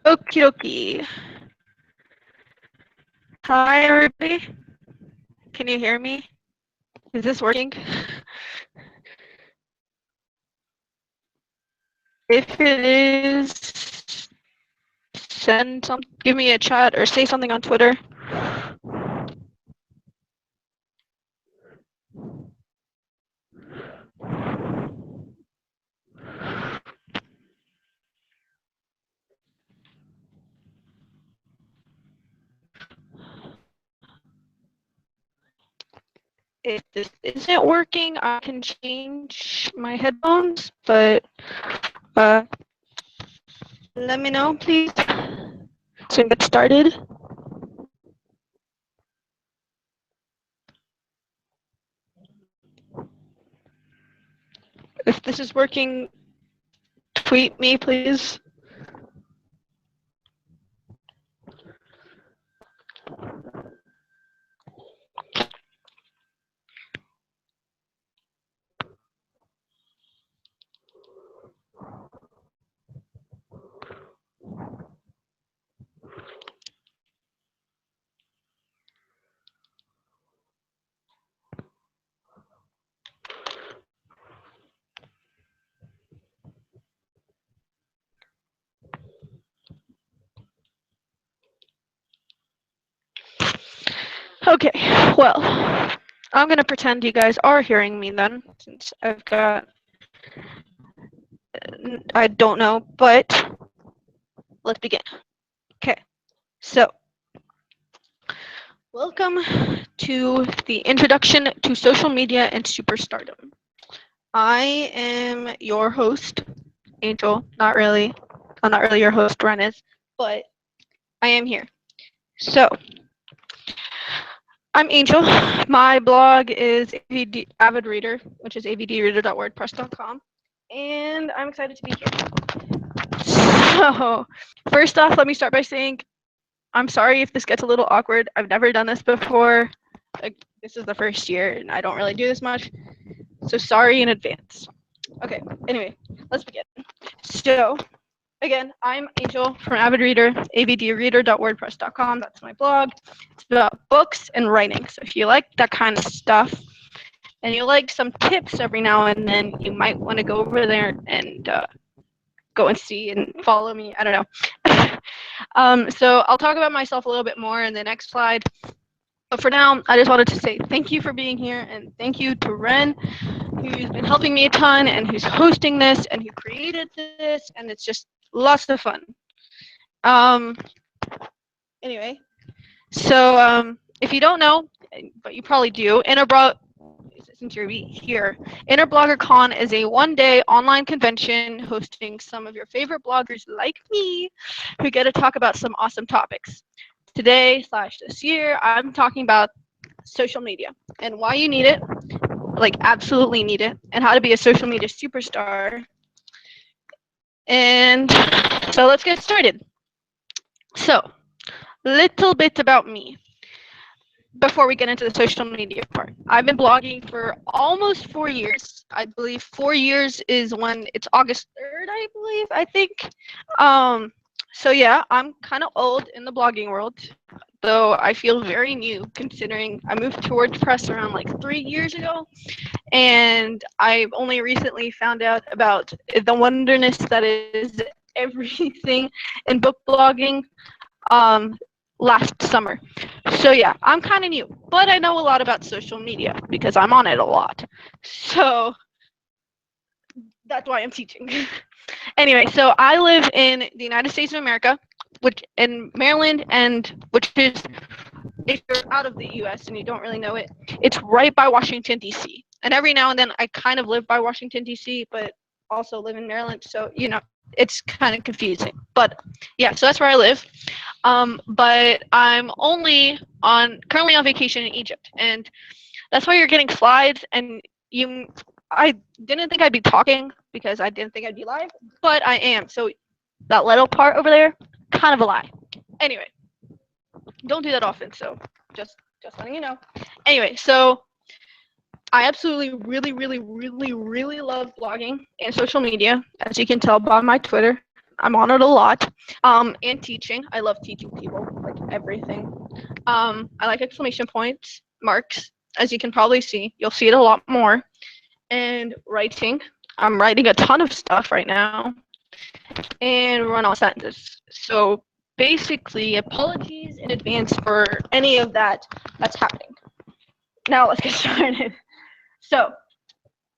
Okie dokie. Hi, everybody. Can you hear me? Is this working? If it is, give me a chat or say something on Twitter. If this isn't working, I can change my headphones, but let me know, please, so we can get started. If this is working, tweet me, please. Okay, well, I'm gonna pretend you guys are hearing me then, since I don't know, but let's begin. Okay, so welcome to the introduction to social media and superstardom. I am your host, Angel. Not really. I'm not really your host, Rennes, but I am here. So I'm Angel. My blog is Avid Reader, which is avdreader.wordpress.com, and I'm excited to be here. So first off, let me start by saying I'm sorry if this gets a little awkward. I've never done this before. Like, this is the first year, and I don't really do this much. So sorry in advance. Okay, anyway, let's begin. So, again, I'm Angel from Avid Reader, avdreader.wordpress.com. That's my blog. It's about books and writing. So if you like that kind of stuff, and you like some tips every now and then, you might want to go over there and go and see and follow me. I don't know. So I'll talk about myself a little bit more in the next slide. But for now, I just wanted to say thank you for being here, and thank you to Ren, who's been helping me a ton, and who's hosting this, and who created this, and it's just lots of fun. Anyway, so if you don't know, but you probably do, since you're here, InterBlogCon is a one-day online convention hosting some of your favorite bloggers like me who get to talk about some awesome topics. Today/this year, I'm talking about social media and why you need it, like absolutely need it, and how to be a social media superstar. And so let's get started. So, little bit about me before we get into the social media part. I've been blogging for almost 4 years. I believe 4 years is when it's August 3rd, I think. So yeah, I'm kind of old in the blogging world, though I feel very new considering I moved to WordPress around like 3 years ago, and I've only recently found out about the wonderness that is everything in book blogging last summer. So yeah, I'm kind of new, but I know a lot about social media because I'm on it a lot. So that's why I'm teaching. Anyway, so I live in the United States of America, which in Maryland, and which is, if you're out of the US and you don't really know it, it's right by Washington, D.C. And every now and then I kind of live by Washington, D.C., but also live in Maryland. So, you know, it's kind of confusing. But yeah, so that's where I live. But I'm currently on vacation in Egypt. And that's why you're getting slides. And I didn't think I'd be talking because I didn't think I'd be live, but I am. So that little part over there, kind of a lie. Anyway, don't do that often, so just letting you know. Anyway, so I absolutely really love blogging and social media, as you can tell by my Twitter. I'm on it a lot. And teaching. I love teaching people, like everything. I like exclamation points, marks, as you can probably see. You'll see it a lot more. And writing. I'm writing a ton of stuff right now. And run-on sentences. So basically, apologies in advance for any of that's happening. Now let's get started. So,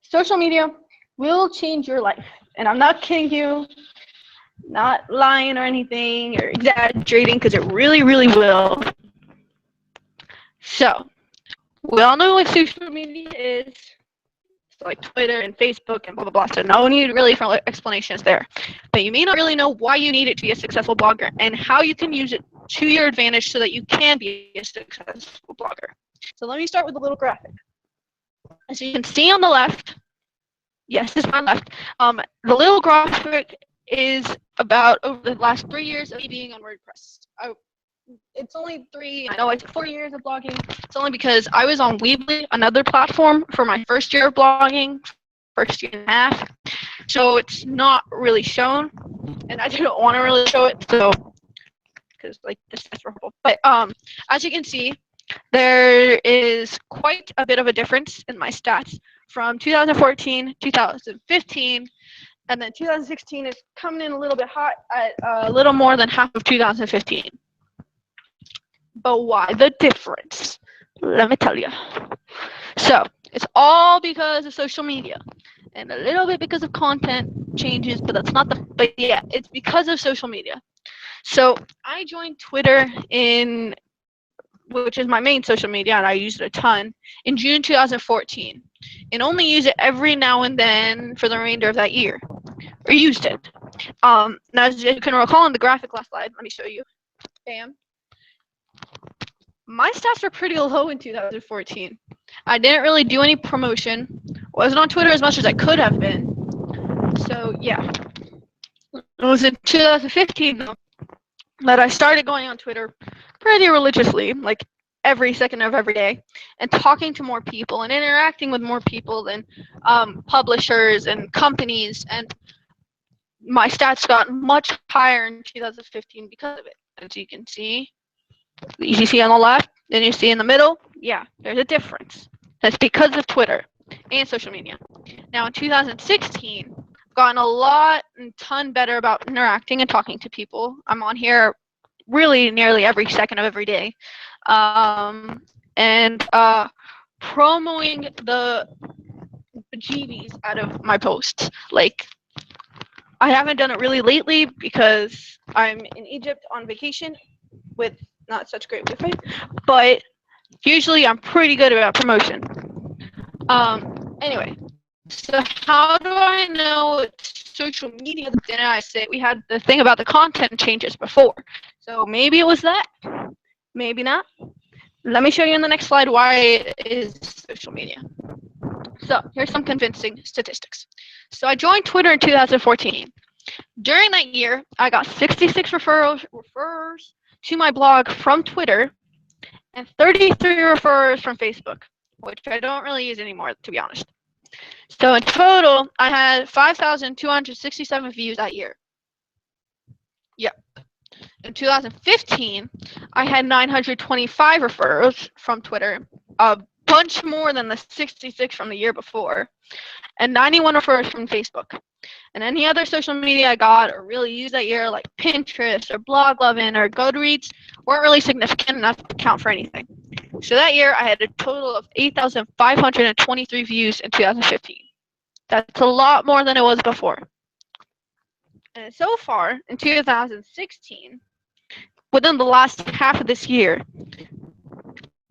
social media will change your life. And I'm not kidding you, not lying or anything or exaggerating, because it really, really will. So, we all know what social media is. So like Twitter and Facebook and blah, blah, blah. So no need really for explanations there. But you may not really know why you need it to be a successful blogger and how you can use it to your advantage so that you can be a successful blogger. So let me start with a little graphic. As you can see on the left, yes, this is my left, the little graphic is about over the last 3 years of me being on WordPress. It's only 3, I know it's 4 years of blogging. It's only because I was on Weebly, another platform, for my first year of blogging, first year and a half. So it's not really shown, and I didn't want to really show it, so, because like this is horrible. But as you can see, there is quite a bit of a difference in my stats from 2014, 2015, and then 2016 is coming in a little bit hot at a little more than half of 2015. But why the difference? Let me tell you. So, it's all because of social media. And a little bit because of content changes, but that's not but yeah, it's because of social media. So, I joined Twitter which is my main social media, and I use it a ton, in June 2014. And only use it every now and then for the remainder of that year. Or used it. Now, as you can recall in the graphic last slide, let me show you. Bam. My stats were pretty low in 2014. I didn't really do any promotion. Wasn't on Twitter as much as I could have been. So yeah. It was in 2015 though that I started going on Twitter pretty religiously, like every second of every day, and talking to more people and interacting with more people than publishers and companies, and my stats got much higher in 2015 because of it. As you can see, you see on the left, then you see in the middle, yeah, there's a difference. That's because of Twitter and social media. Now in 2016, I've gotten a ton better about interacting and talking to people. I'm on here really nearly every second of every day. And promoting the bejeebies out of my posts. Like, I haven't done it really lately because I'm in Egypt on vacation with not such great Wi-Fi, but usually I'm pretty good about promotion. Anyway, so how do I know it's social media? Then I say we had the thing about the content changes before. So maybe it was that, maybe not. Let me show you in the next slide why it is social media. So here's some convincing statistics. So I joined Twitter in 2014. During that year, I got 66 referrals to my blog from Twitter and 33 referrals from Facebook, which I don't really use anymore, to be honest. So in total, I had 5,267 views that year. Yep. In 2015, I had 925 referrals from Twitter, a bunch more than the 66 from the year before, and 91 referrals from Facebook. And any other social media I got or really used that year, like Pinterest or Bloglovin or Goodreads, weren't really significant enough to count for anything. So that year, I had a total of 8,523 views in 2015. That's a lot more than it was before. And so far, in 2016, within the last half of this year,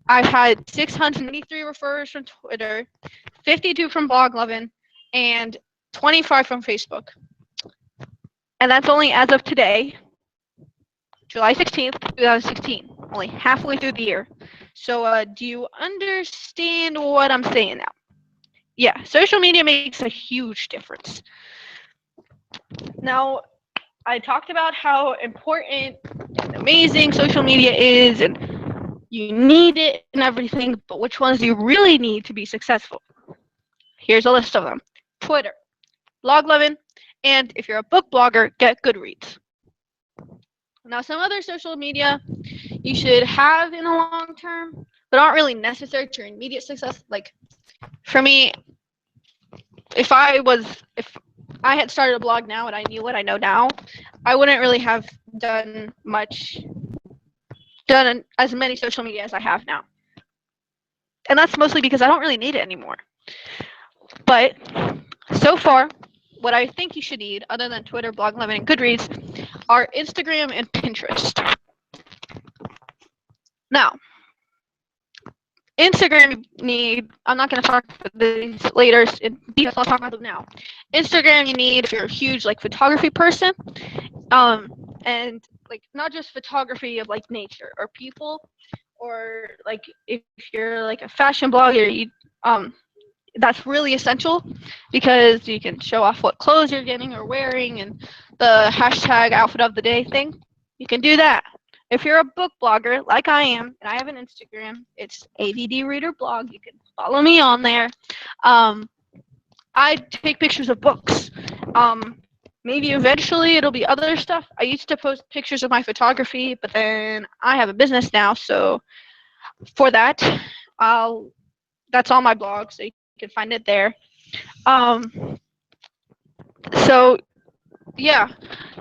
I've had 693 referrals from Twitter, 52 from Bloglovin, and 25 from Facebook. And that's only as of today, July 16th, 2016, only halfway through the year. So do you understand what I'm saying now? Yeah, social media makes a huge difference. Now, I talked about how important and amazing social media is, and you need it and everything, but which ones do you really need to be successful? Here's a list of them. Twitter, Bloglovin, And if you're a book blogger, get Goodreads. Now, some other social media you should have in the long term, but aren't really necessary to your immediate success. Like for me, if I had started a blog now and I knew what I know now, I wouldn't really have done as many social media as I have now. And that's mostly because I don't really need it anymore. But so far, what I think you should need, other than Twitter, Blog Lemon, and Goodreads, are Instagram and Pinterest. Now, Instagram you need, I'm not going to talk about these later in detail, I'll talk about them now. Instagram you need if you're a huge like photography person, and like not just photography of like nature or people, or like if you're like a fashion blogger, that's really essential because you can show off what clothes you're getting or wearing and the hashtag outfit of the day thing. You can do that. If you're a book blogger like I am, and I have an Instagram, it's ADD Reader Blog. You can follow me on there. I take pictures of books. Maybe eventually it'll be other stuff. I used to post pictures of my photography, but then I have a business now, so for that, that's on my blog, so you can find it there. So yeah,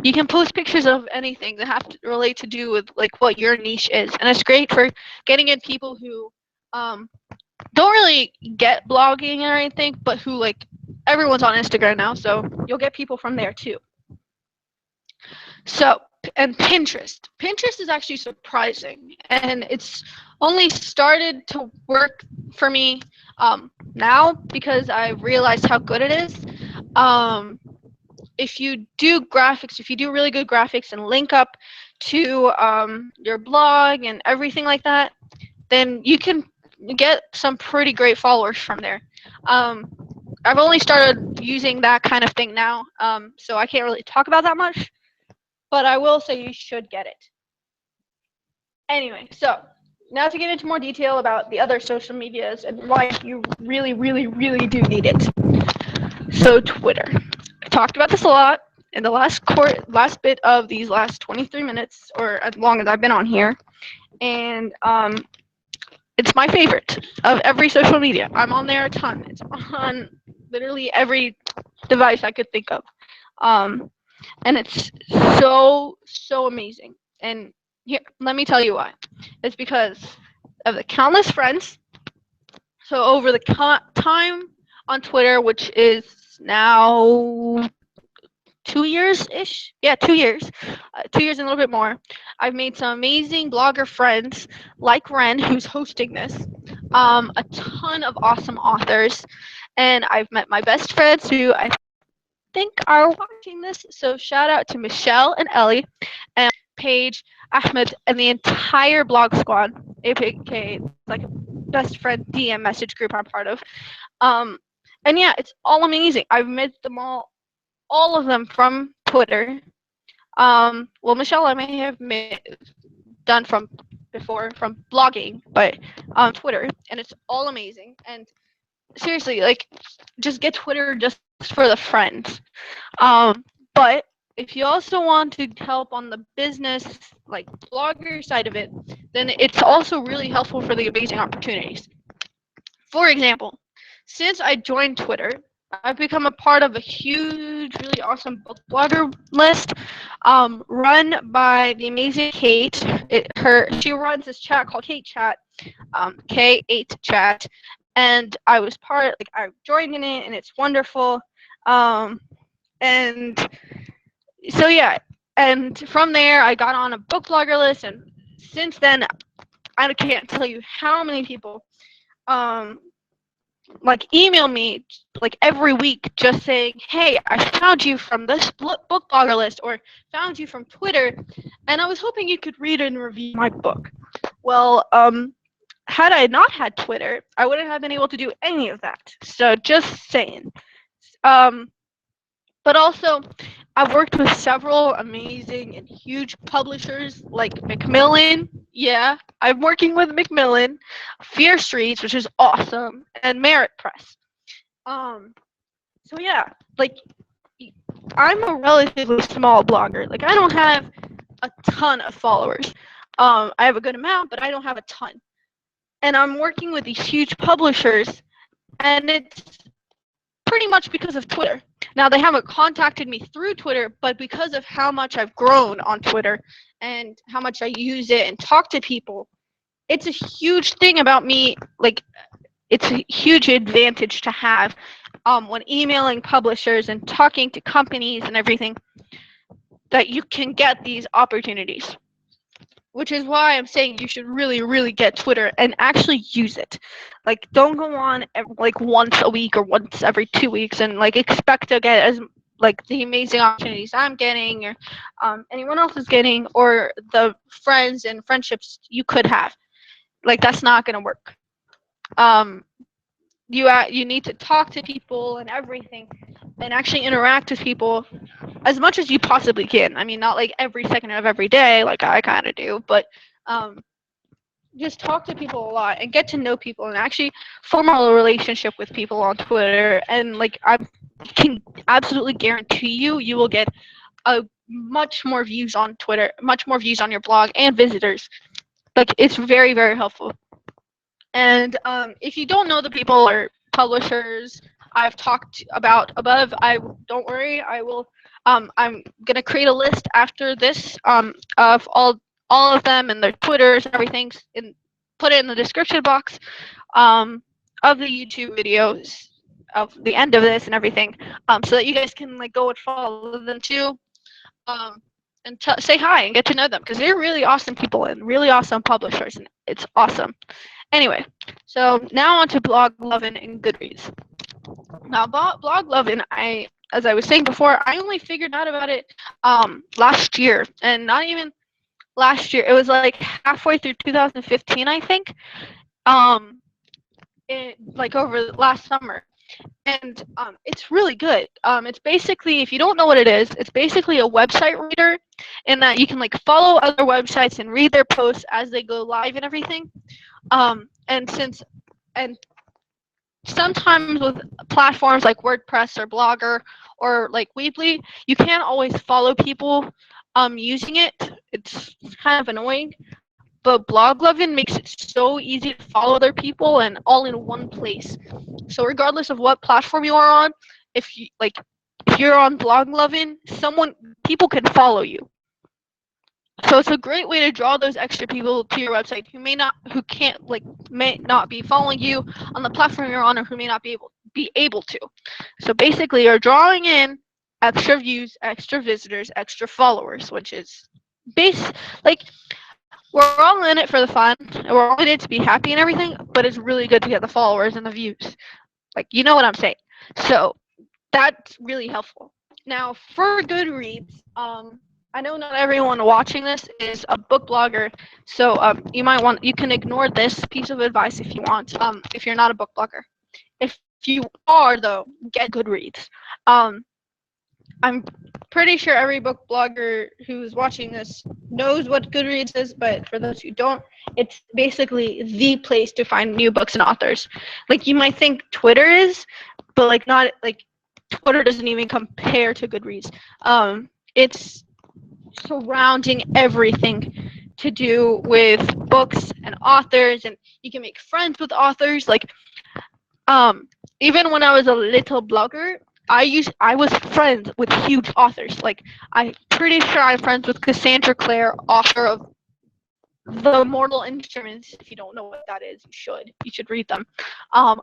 you can post pictures of anything that have to relate to do with like what your niche is, and it's great for getting in people who don't really get blogging or anything, but who like everyone's on Instagram now, so you'll get people from there too. So, and Pinterest is actually surprising, and it's only started to work for me now because I've realized how good it is. If you do graphics, if you do really good graphics and link up to your blog and everything like that, then you can get some pretty great followers from there. I've only started using that kind of thing now, so I can't really talk about that much, but I will say you should get it. Anyway, so now to get into more detail about the other social medias and why you really, really, really do need it. So Twitter. I talked about this a lot in the last bit of these last 23 minutes, or as long as I've been on here, and it's my favorite of every social media. I'm on there a ton. It's on literally every device I could think of, and it's so amazing. And here, let me tell you why. It's because of the countless friends. So over the time on Twitter, which is now 2 years-ish. Yeah, 2 years. 2 years and a little bit more. I've made some amazing blogger friends like Ren, who's hosting this. A ton of awesome authors. And I've met my best friends who I think are watching this. So shout out to Michelle and Ellie and Paige, Ahmed, and the entire blog squad, aka like a best friend DM message group I'm part of. And yeah, it's all amazing. I've met them all of them from Twitter. Well, Michelle, I may have done from before from blogging, but on Twitter, and it's all amazing. And seriously, like, just get Twitter just for the friends. But if you also want to help on the business, like blogger side of it, then it's also really helpful for the amazing opportunities. For example, since I joined Twitter, I've become a part of a huge, really awesome book blogger list, run by the amazing Kate. She runs this chat called Kate Chat, K8 Chat, and I joined in it, and it's wonderful. And so yeah, and from there I got on a book blogger list, and since then I can't tell you how many people like email me like every week just saying, hey, I found you from this book blogger list, or found you from Twitter, and I was hoping you could read and review my book. Well, had I not had Twitter, I wouldn't have been able to do any of that. So just saying. But also, I've worked with several amazing and huge publishers like Macmillan. Yeah, I'm working with Macmillan, Fear Streets, which is awesome, and Merit Press. So yeah, like I'm a relatively small blogger. Like I don't have a ton of followers. I have a good amount, but I don't have a ton. And I'm working with these huge publishers, and it's pretty much because of Twitter. Now they haven't contacted me through Twitter, but because of how much I've grown on Twitter and how much I use it and talk to people, it's a huge thing about me. Like it's a huge advantage to have when emailing publishers and talking to companies and everything, that you can get these opportunities, which is why I'm saying you should really, really get Twitter and actually use it. Like, don't go on like once a week or once every 2 weeks and like expect to get as like the amazing opportunities I'm getting or anyone else is getting, or the friends and friendships you could have. Like, that's not gonna work. Um, you need to talk to people and everything, and actually interact with people as much as you possibly can. I mean, not like every second of every day, like I kind of do, but um, just talk to people a lot and get to know people and actually form a relationship with people on Twitter. And like I can absolutely guarantee you will get a much more views on Twitter, much more views on your blog and visitors. Like it's very, very helpful. And if you don't know the people or publishers I've talked about above, I don't worry. I will. I'm gonna create a list after this of all of them and their Twitters and everything, and put it in the description box of the YouTube videos of the end of this and everything, so that you guys can like go and follow them too, um, and say hi and get to know them because they're really awesome people and really awesome publishers, and it's awesome. Anyway, so now on to Blog Lovin' and Goodreads. Now, Blog Lovin', as I was saying before, I only figured out about it last year, and not even last year. It was like halfway through 2015, I think. Um, like over last summer, and it's really good. It's basically, if you don't know what it is, it's basically a website reader, in that you can like follow other websites and read their posts as they go live and everything. And since and sometimes with platforms like WordPress or Blogger or like Weebly, you can't always follow people using it. It's kind of annoying. But BlogLovin makes it so easy to follow other people and all in one place. So regardless of what platform you are on, if you're on BlogLovin, people can follow you. So it's a great way to draw those extra people to your website who can't may not be following you on the platform you're on, or who may not be able to. So basically, you're drawing in extra views, extra visitors, extra followers, which is base like we're all in it for the fun, and we're all in it to be happy and everything. But it's really good to get the followers and the views. Like, you know what I'm saying. So that's really helpful. Now for Goodreads, I know not everyone watching this is a book blogger, so you can ignore this piece of advice if you want. If you're not a book blogger, if you are though, get Goodreads. Um, I'm pretty sure every book blogger who's watching this knows what Goodreads is, but for those who don't, it's basically the place to find new books and authors. Like you might think Twitter is, but like not like Twitter doesn't even compare to Goodreads. It's surrounding everything to do with books and authors, and you can make friends with authors. Like um, even when I was a little blogger, I was friends with huge authors. Like I'm pretty sure I'm friends with Cassandra Clare, author of The Mortal Instruments. If you don't know what that is, you should. You should read them.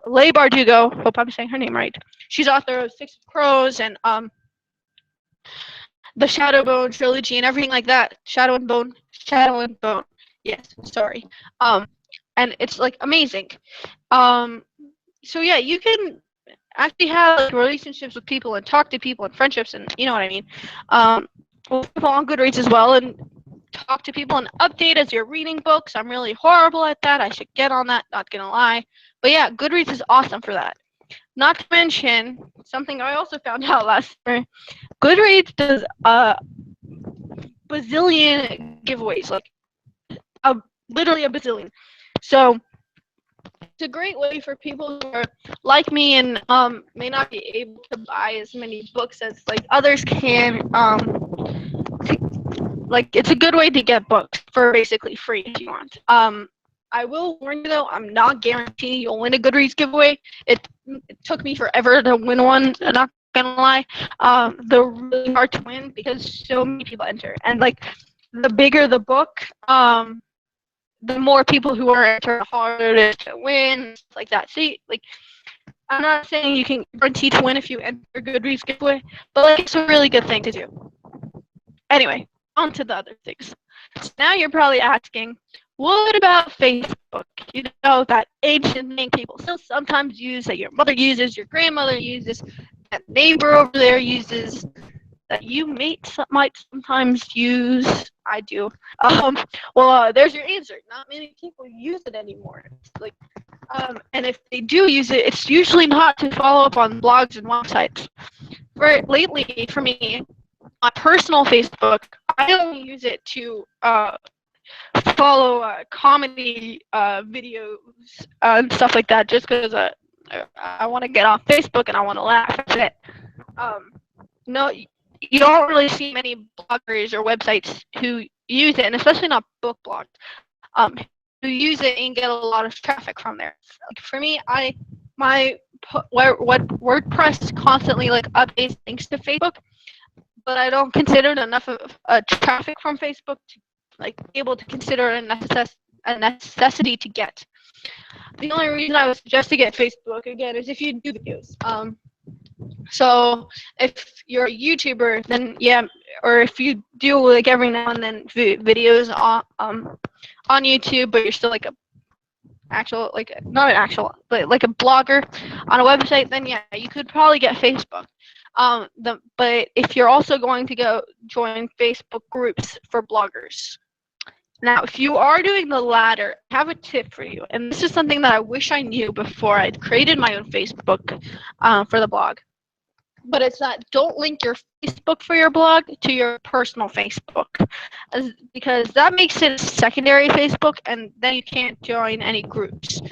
Leigh Bardugo, hope I'm saying her name right. She's author of Six of Crows and the Shadowbone trilogy and everything like that. Shadow and Bone. Yes, sorry. Um, and it's like amazing. Um, so yeah, you can actually have like relationships with people and talk to people and friendships, and you know what I mean. With people on Goodreads as well, and talk to people and update as you're reading books. I'm really horrible at that. I should get on that, not gonna lie. But yeah, Goodreads is awesome for that. Not to mention something I also found out last summer. Goodreads does a bazillion giveaways, like a literally a bazillion. So It's a great way for people who are like me and may not be able to buy as many books as like others can. Like it's a good way to get books for basically free if you want. I will warn you though, I'm not guaranteeing you'll win a Goodreads giveaway. It took me forever to win one. I'm not gonna lie. They're really hard to win because so many people enter, and like the bigger the book, the more people who are entering, the harder it is to win, stuff like that. See, like I'm not saying you can guarantee to win if you enter a Goodreads giveaway, but like it's a really good thing to do. Anyway, on to the other things. So now you're probably asking, what about Facebook? You know, that ancient thing people still sometimes use, that your mother uses, your grandmother uses, that neighbor over there uses, that you might sometimes use. I do. There's your answer. Not many people use it anymore. And if they do use it, it's usually not to follow up on blogs and websites. Lately, for me, my personal Facebook, I only use it to follow comedy videos and stuff like that, just because I want to get off Facebook and I want to laugh. That's it. No, you don't really see many bloggers or websites who use it, and especially not book blogs, who use it and get a lot of traffic from there. Like for me, WordPress constantly like updates links to Facebook, but I don't consider it enough of traffic from Facebook to like be able to consider it a necessity to get. The only reason I would suggest to get Facebook again is if you do videos. So if you're a YouTuber, then yeah, or if you do like every now and then videos on YouTube, but you're still like not an actual, but like a blogger on a website, then yeah, you could probably get Facebook. But if you're also going to go join Facebook groups for bloggers. Now, if you are doing the latter, I have a tip for you, and this is something that I wish I knew before I created my own Facebook for the blog. But it's that don't link your Facebook for your blog to your personal Facebook, because that makes it a secondary Facebook, and then you can't join any groups.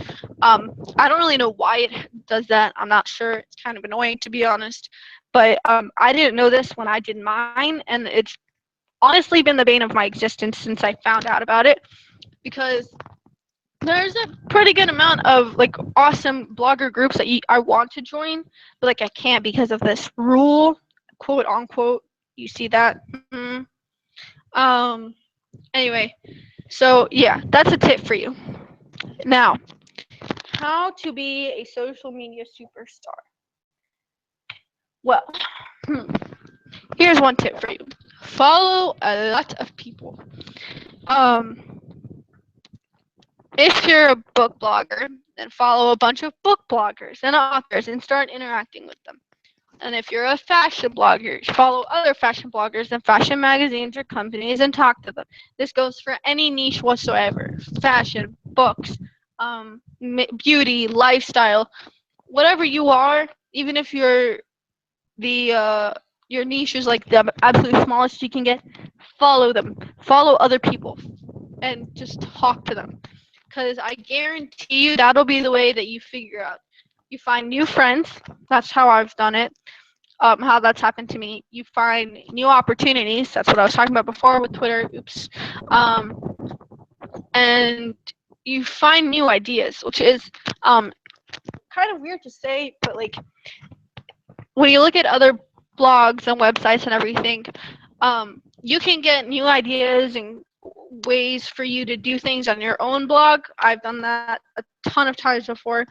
I don't really know why it does that. I'm not sure. It's kind of annoying, to be honest. But I didn't know this when I did mine, and it's honestly been the bane of my existence since I found out about it, because there's a pretty good amount of like awesome blogger groups that I want to join, but like I can't because of this rule, quote unquote. You see that? Anyway, so yeah, that's a tip for you. Now, how to be a social media superstar. Well, here's one tip for you. Follow a lot of people. If you're a book blogger, then follow a bunch of book bloggers and authors and start interacting with them. And if you're a fashion blogger, follow other fashion bloggers and fashion magazines or companies and talk to them. This goes for any niche whatsoever. Fashion, books, beauty, lifestyle, whatever you are, even if you're your niche is like the absolute smallest you can get, follow them. Follow other people and just talk to them. Because I guarantee you that'll be the way that you figure out. You find new friends. That's how I've done it. How that's happened to me. You find new opportunities. That's what I was talking about before with Twitter. Oops. And you find new ideas, which is kind of weird to say, but like when you look at other blogs and websites and everything, you can get new ideas and ways for you to do things on your own blog. I've done that a ton of times before.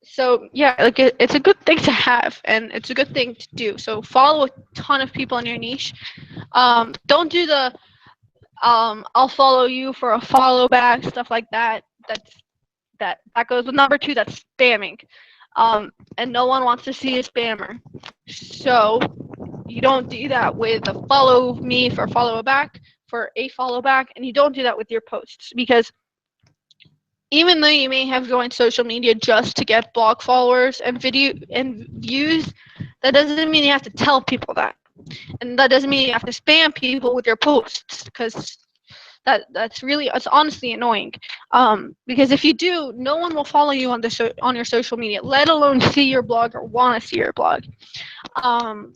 So yeah, like it's a good thing to have, and it's a good thing to do. So follow a ton of people in your niche. Don't do the I'll follow you for a follow back, stuff like that. That goes with number 2. That's spamming. And no one wants to see a spammer. So you don't do that with a follow me for follow back, and you don't do that with your posts, because even though you may have joined social media just to get blog followers and video and views, that doesn't mean you have to tell people that. And that doesn't mean you have to spam people with your posts, because it's honestly annoying. Because if you do, no one will follow you on on your social media, let alone see your blog or want to see your blog. Um,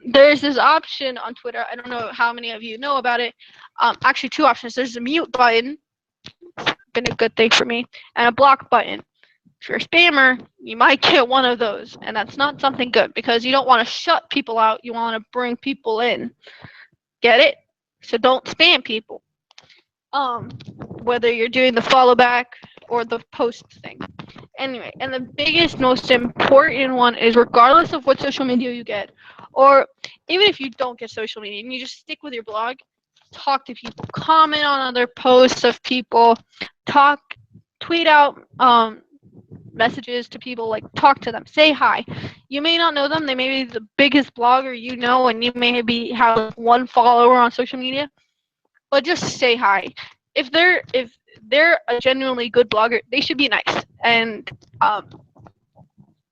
there's this option on Twitter. I don't know how many of you know about it. Actually, two options. There's a mute button, been a good thing for me, and a block button. If you're a spammer, you might get one of those, and that's not something good because you don't want to shut people out. You want to bring people in. Get it? So don't spam people. Um, whether you're doing the follow back or the post thing. Anyway, and the biggest, most important one is regardless of what social media you get, or even if you don't get social media and you just stick with your blog, talk to people, comment on other posts of people, talk, tweet out messages to people, like talk to them, say hi. You may not know them, they may be the biggest blogger you know, and you may be have like one follower on social media, but just say hi. If they're a genuinely good blogger, they should be nice. And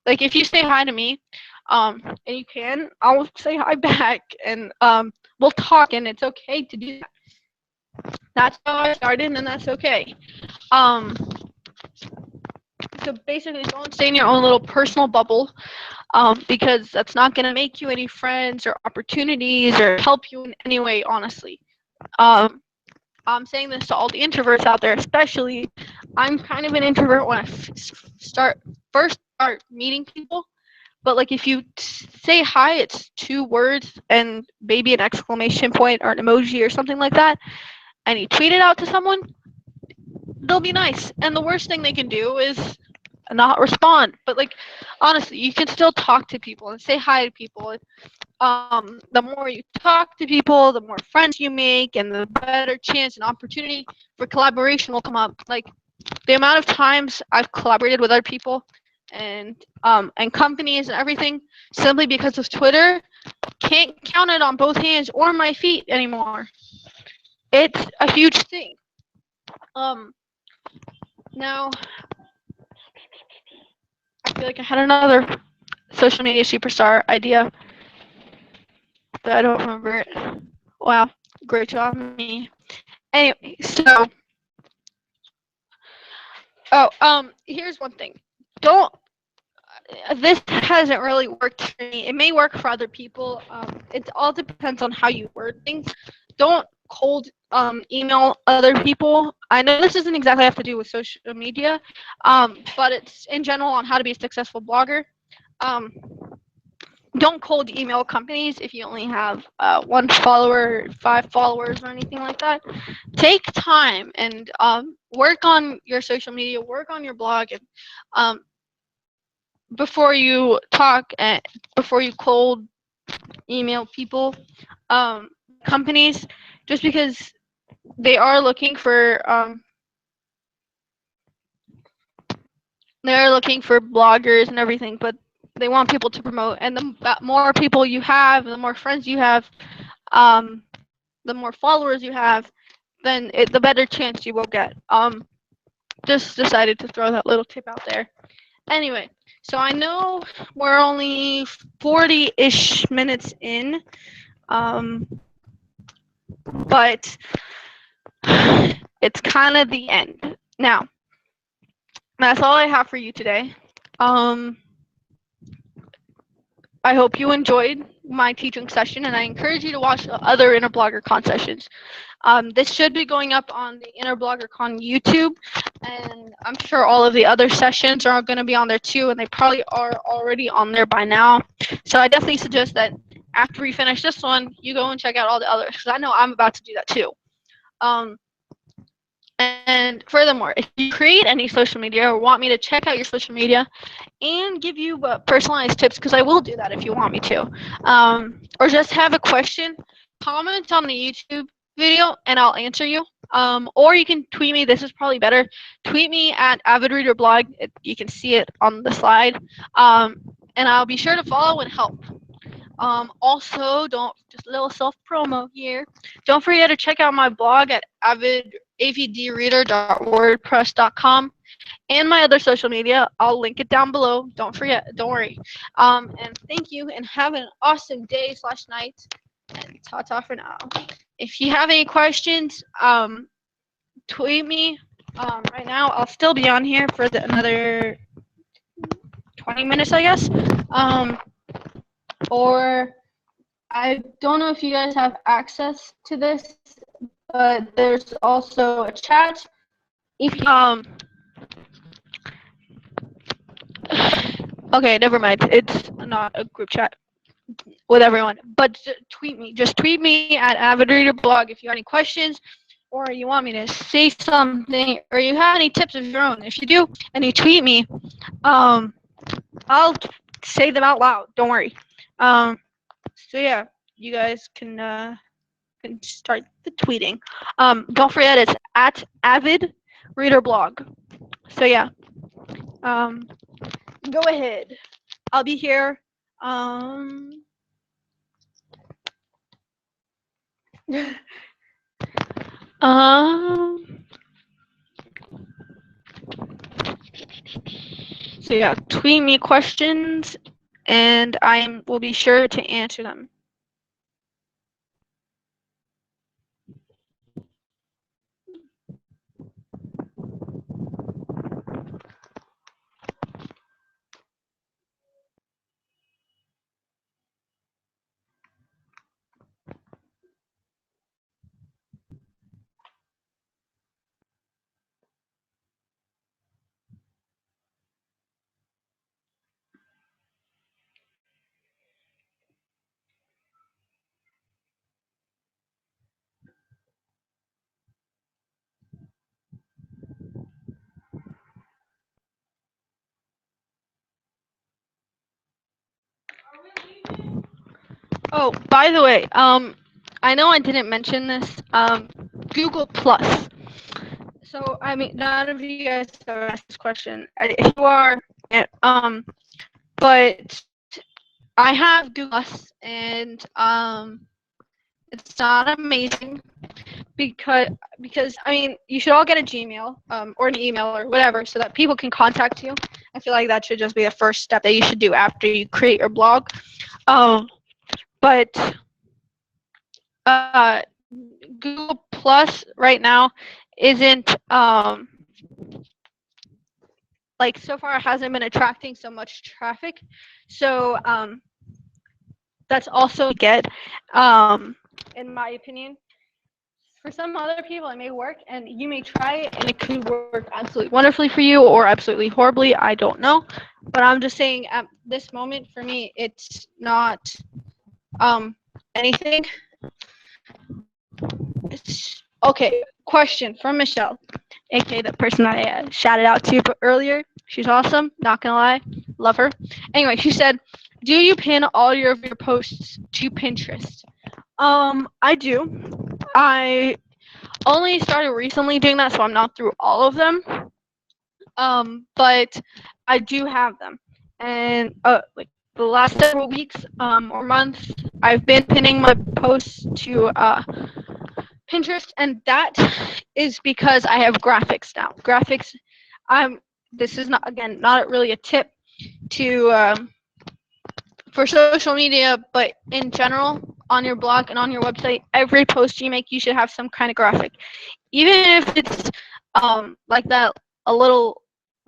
like if you say hi to me, and you can, I'll say hi back, and we'll talk, and it's okay to do that. That's how I started, and that's okay. Um, so basically, don't stay in your own little personal bubble, because that's not gonna make you any friends or opportunities or help you in any way, honestly. Um, I'm saying this to all the introverts out there, especially. I'm kind of an introvert when I first start meeting people. But like if you say hi, it's 2 words and maybe an exclamation point or an emoji or something like that, and you tweet it out to someone, they'll be nice. And the worst thing they can do is not respond. But like honestly, you can still talk to people and say hi to people. The more you talk to people, the more friends you make, and the better chance and opportunity for collaboration will come up. Like the amount of times I've collaborated with other people and companies and everything simply because of Twitter, can't count it on both hands or my feet anymore. It's a huge thing. Um, Now I feel like I had another social media superstar idea, but I don't remember it. Wow, great job, me. Anyway, so here's one thing. Don't This hasn't really worked for me. It may work for other people. It all depends on how you word things. Don't cold email other people. I know this doesn't exactly have to do with social media, but it's in general on how to be a successful blogger. Um, don't cold email companies if you only have 1 follower, 5 followers, or anything like that. Take time and work on your social media, work on your blog, and before you talk and before you cold email people, companies, just because they are looking for they're looking for bloggers and everything, but they want people to promote. And the more people you have, the more friends you have, um, the more followers you have, then the better chance you will get. Just decided to throw that little tip out there. Anyway, so I know we're only 40-ish minutes in, but it's kind of the end. Now, that's all I have for you today. I hope you enjoyed my teaching session, and I encourage you to watch the other InterBlogCon sessions. This should be going up on the InterBlogCon YouTube, and I'm sure all of the other sessions are going to be on there too, and they probably are already on there by now. So I definitely suggest that after we finish this one, you go and check out all the others, because I know I'm about to do that too. And furthermore, if you create any social media or want me to check out your social media and give you personalized tips, because I will do that if you want me to, or just have a question, comment on the YouTube video and I'll answer you. Or you can tweet me. This is probably better. Tweet me at avidreaderblog. You can see it on the slide. And I'll be sure to follow and help. Also, just a little self promo here. Don't forget to check out my blog at avidreader.wordpress.com and my other social media. I'll link it down below. Don't forget. Don't worry. And thank you, and have an awesome day/night. And ta-ta for now. If you have any questions, tweet me. Right now, I'll still be on here for another 20 minutes, I guess. Or I don't know if you guys have access to this, but there's also a chat. If you, okay, never mind. It's not a group chat with everyone, but tweet me. Just tweet me at AvidReaderBlog if you have any questions, or you want me to say something, or you have any tips of your own. If you do, and you tweet me, I'll say them out loud. Don't worry. So yeah, you guys can start the tweeting. Don't forget it's at AvidReaderBlog. So yeah, go ahead. I'll be here. Um, so yeah, tweet me questions and I will be sure to answer them. Oh, by the way, I know I didn't mention this. Google Plus. So I mean, none of you guys have asked this question. If you are, but I have Google Plus, and it's not amazing because I mean, you should all get a Gmail, or an email or whatever, so that people can contact you. I feel like that should just be the first step that you should do after you create your blog. But Google Plus right now isn't like so far it hasn't been attracting so much traffic. So that's also get in my opinion. For some other people it may work and you may try it and it could work absolutely wonderfully for you or absolutely horribly. I don't know. But I'm just saying at this moment for me it's not anything. Okay, question from Michelle, aka the person I shouted out to earlier. She's awesome, not gonna lie, love her. Anyway, she said, "Do you pin all of your posts to Pinterest?" I do. I only started recently doing that, so I'm not through all of them. But I do have them, and like the last several weeks, or months, I've been pinning my posts to Pinterest, and that is because I have graphics now. Graphics, this is not, again, not really a tip to for social media, but in general, on your blog and on your website, every post you make, you should have some kind of graphic, even if it's like that, a little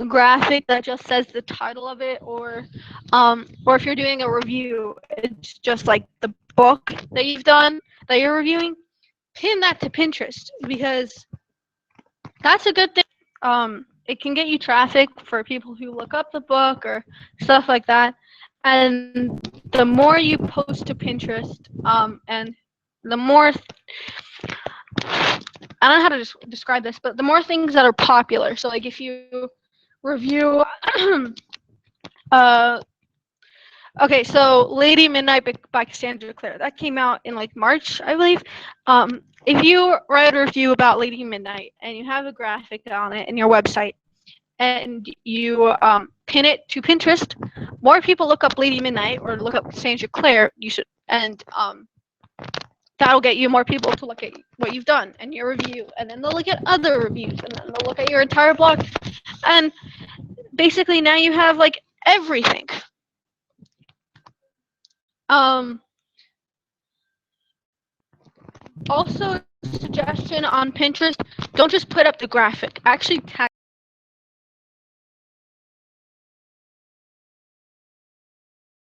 graphic that just says the title of it, or if you're doing a review, it's just like the book that you've done that you're reviewing. Pin that to Pinterest because that's a good thing. It can get you traffic for people who look up the book or stuff like that. And the more you post to Pinterest, and the more I don't know how to describe this, but the more things that are popular. So like if you review, okay, so Lady Midnight by Cassandra Clare. That came out in like March, I believe. If you write a review about Lady Midnight and you have a graphic on it in your website and you pin it to Pinterest, more people look up Lady Midnight or look up Cassandra Clare. You should, and that'll get you more people to look at what you've done and your review, and then they'll look at other reviews, and then they'll look at your entire blog, and basically now you have like everything. Also, suggestion on Pinterest, Don't just put up the graphic. Actually tag